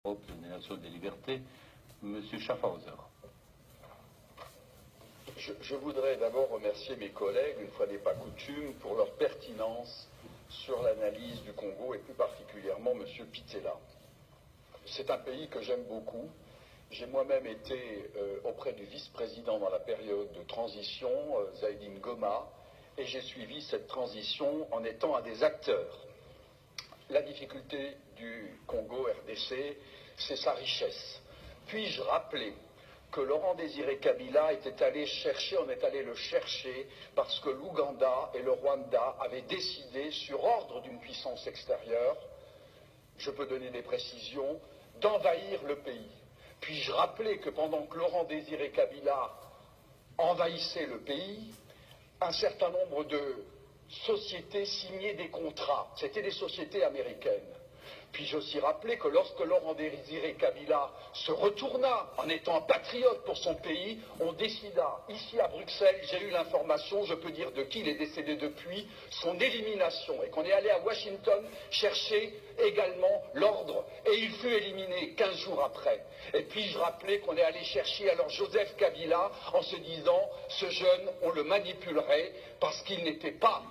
Europe des Nations des Libertés, M. Schaffhauser. Je voudrais d'abord remercier mes collègues, une fois n'est pas coutume, pour leur pertinence sur l'analyse du Congo et plus particulièrement M. Pittella. C'est un pays que j'aime beaucoup. J'ai moi-même été auprès du vice-président dans la période de transition, Zaïdine Goma, et j'ai suivi cette transition en étant un des acteurs. La difficulté du Congo RDC, c'est sa richesse. Puis-je rappeler que Laurent Désiré Kabila était allé chercher, on est allé le chercher parce que l'Ouganda et le Rwanda avaient décidé, sur ordre d'une puissance extérieure, je peux donner des précisions, d'envahir le pays. Puis-je rappeler que pendant que Laurent Désiré Kabila envahissait le pays, un certain nombre de sociétés signaient des contrats. C'était des sociétés américaines. Puis-je aussi rappeler que lorsque Laurent Désiré Kabila se retourna en étant un patriote pour son pays, on décida, ici à Bruxelles, j'ai eu l'information, je peux dire de qui il est décédé depuis, son élimination, et qu'on est allé à Washington chercher également l'ordre, et il fut éliminé 15 jours après. Et puis-je rappeler qu'on est allé chercher alors Joseph Kabila en se disant, ce jeune, on le manipulerait parce qu'il n'était pas...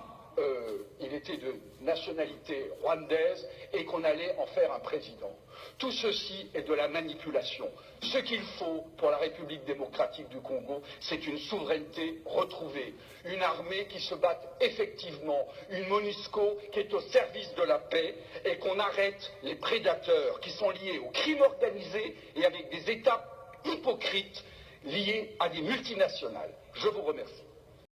il était de nationalité rwandaise et qu'on allait en faire un président. Tout ceci est de la manipulation. Ce qu'il faut pour la République démocratique du Congo, c'est une souveraineté retrouvée, une armée qui se batte effectivement, une MONUSCO qui est au service de la paix et qu'on arrête les prédateurs qui sont liés au crime organisé et avec des États hypocrites liés à des multinationales. Je vous remercie.